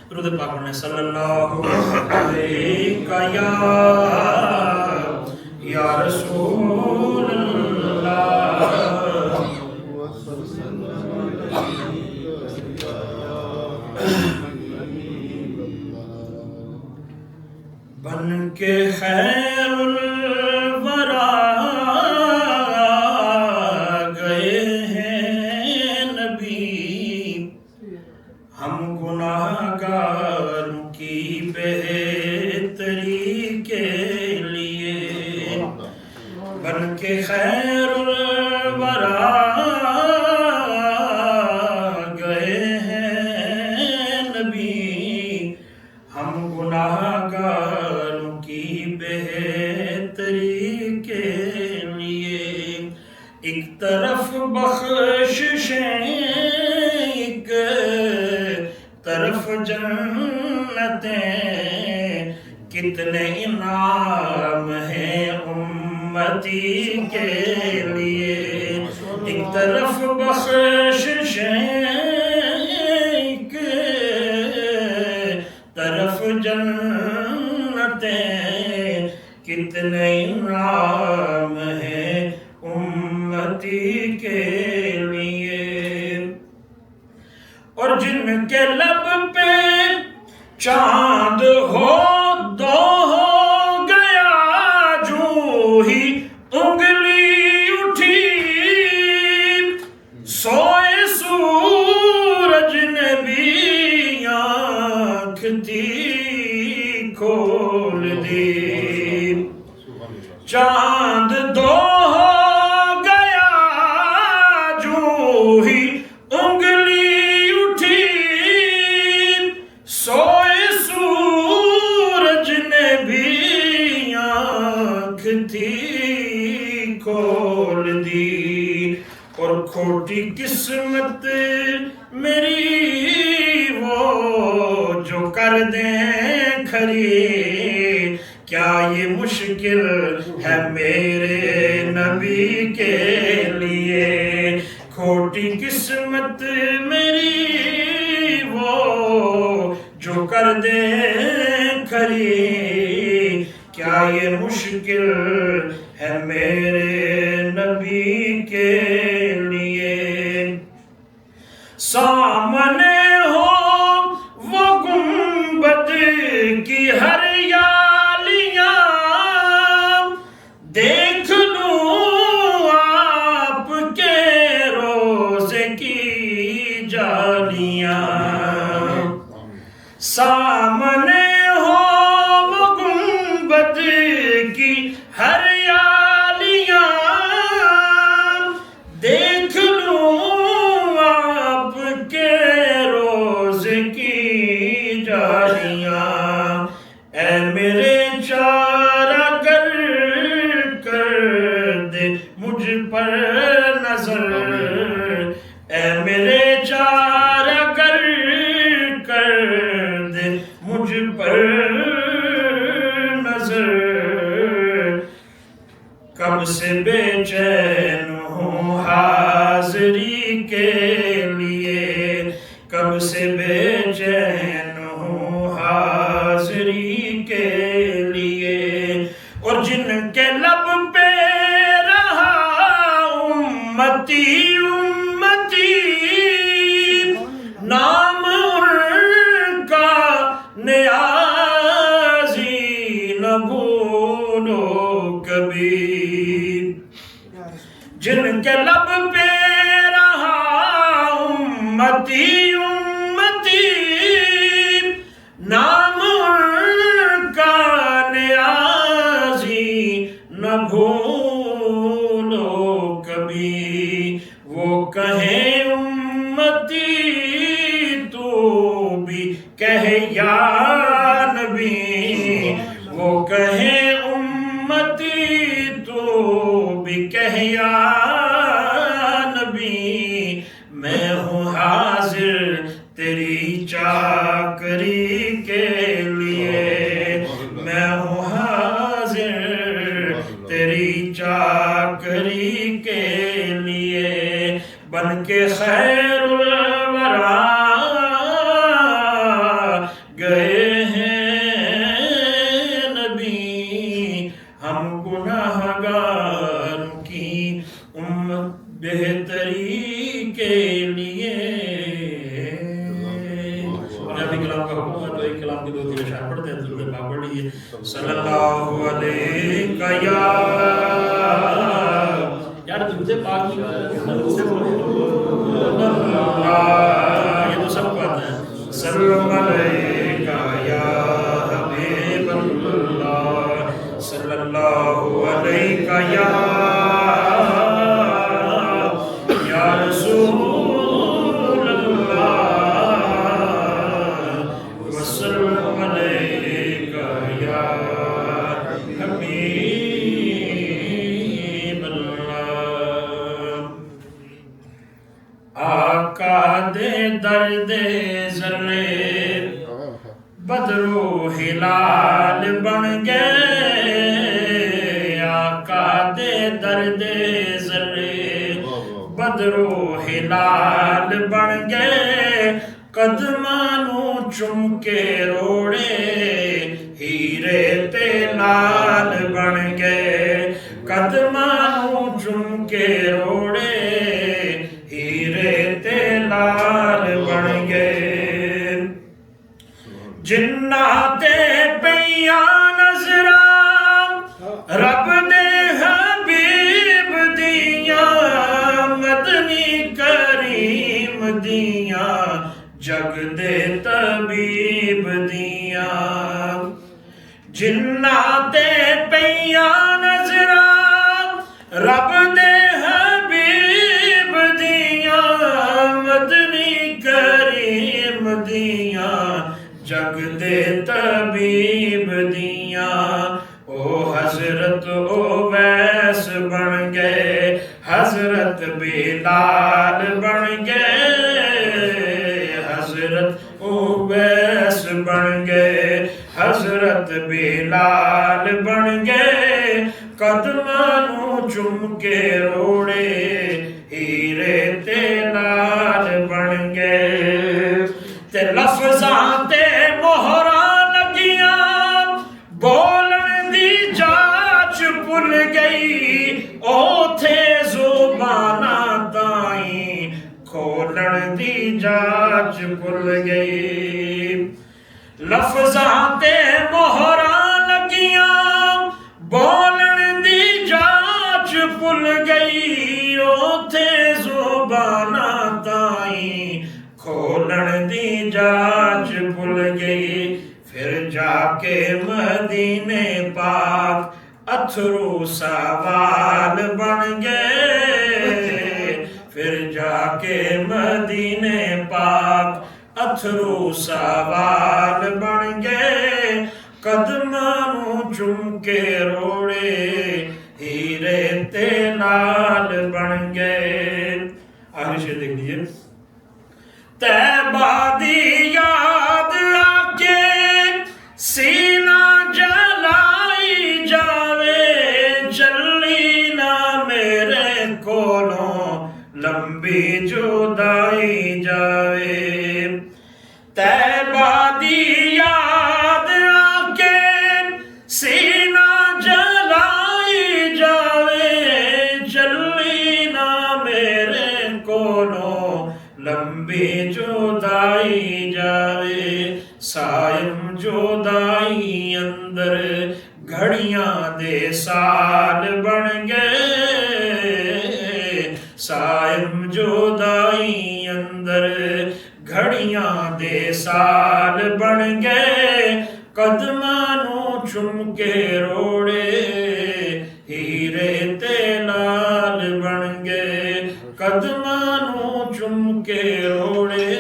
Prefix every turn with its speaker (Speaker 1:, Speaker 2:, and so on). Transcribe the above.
Speaker 1: درود پاک پڑھنے صلی اللہ علیہ یا رسول اللہ بن کے خیر الورا گئے ہیں نبی، ہم گناہگاروں کی بہتری کے لیے۔ بن کے خیر الورا گئے ہیں نبی، ہم گناہگاروں کی بہتری کے لیے۔ ایک طرف بخششیں، ایک طرف جنتیں، کتنے انعام ہیں امتی کے لیے۔ ایک طرف بخششیں، ایک طرف جنتیں، کتنے انعام ہیں امتی کے لیے۔ اور جن کے لب پہ چاند ہو دو ہو گیا، جو ہی انگلی اٹھی سوئے سورج نے بھی آنکھ تھی کھول دی۔ چاند دو ہو گیا، جو ہی انگلی اٹھی سوئے سورج نے بھی آنکھ تھی کھول دی۔ اور کھوٹی قسمت میری وہ جو کر دیں کھری، کیا یہ مشکل ہے میرے نبی کے لیے۔ کھوٹی قسمت میری وہ جو کر دیں کھری، کیا یہ مشکل ہے میرے نبی کے لیے۔ سامنے ہو وہ گنبد کی ہریالیاں، دیکھ لوں آپ کے روزے کی جالیاں۔ سامنے ہو وہ گنبد کی ہریالیاں، دیکھ لوں آپ کے روزے کی جالیاں۔ اے میرے چارہ گر کر دے مجھ پر نظر، اے میرے چارہ گر کر دے مجھ پر نظر۔ کب سے بے چین ہوں حاضری کے لیے، کب سے بے چین ہوں حاضری کے لیے۔ اور جن کے لب پہ رہا امتی امتی، نام ان کا نیازی نہ بھولو کبھی۔ جن کے لب پہ رہا امتی امتی، نام ان کا نیازی نہ بھولو کبھی۔ وہ کہیں امتی تو بھی کہے یا نبی، وہ کہیں امتی تو بھی کہے یا نبی۔ میں ہوں حاضر تیری چاکری کے لیے، میں ہوں حاضر تیری چاکری کے لیے۔ بن کے خیر الورا پنجابی کلام کا حکم ہے تو ایک کلام کی 2-3 اشعار پڑھتے ہیں، درود پاک پڑھ لیجیے. صلی اللہ علیہ یا یار درود پاک کی یہ تو سب کو آتا ہے. صلی اللہ علیہ یا حبیب اللہ، صلی اللہ علیہ یا رسول اللہ، وسلم علیہ یا حبیب اللہ. آقا دے درد ذرے بدر و ہلال بن گئے، آقا دے درد ذرے بدر و ہلال بن گئے، قدمانوں چم کے روڑے ہیرے تے لال بن گئے، قدمانوں چم کے روڑے ہیرے تے لال بن گئے. جنات پیاں نظران رب دے حبیب دیاں، مدنی کریم دیاں، جگ دے طبیب دیاں. جنات پیاں نظران رب دے حبیب دیاں، مدنی کریم دیاں، جگ دے طبیب دیاں. او حضرت اویس بن گئے، حضرت بلال بن گئے، حضرت اویس بن گئے، حضرت بلال بن گئے، قدمانوں چم کے روڑے ہیرے تے لال بن گئے. تے لفظاں تے مہراں لگیاں، بولن دی جاچ بھل گئی، اوتھے زباناں تائیں کھولن دی جاچ بھل گئی. لفظاں تے مہراں لگیاں، بولن دی جاچ بھل گئی، اوتھے زباناں تائیں کھولن دی جاچ بھل گئی. پھر جا کے مدینے پاک اتھرو سوال بن گئے، پھر جا کے مدینے پاک اتھرو سوال بن گئے، قدمانوں چم کے روڑے ہیرے تے لال بن گئے. آخری شعر دیکھ لیجئے. طیبہ دی یاد آکے سینہ جلائی جاوے، چلی نہ میرے کولوں لمبی جدائی جاوے. طیبہ دی یاد آکے سینہ جلائی جاوے، چلی نہ میرے کولوں لمبی جدائی جاوے. سائم جدائی اندر گھڑیاں دے سال بن گئے، سائم جدائی اندر گھڑیاں دے سال بن گئے، قدمانوں چم کے روڑے ہیرے تے لال بن گئے، قدمانوں چم کے روڑے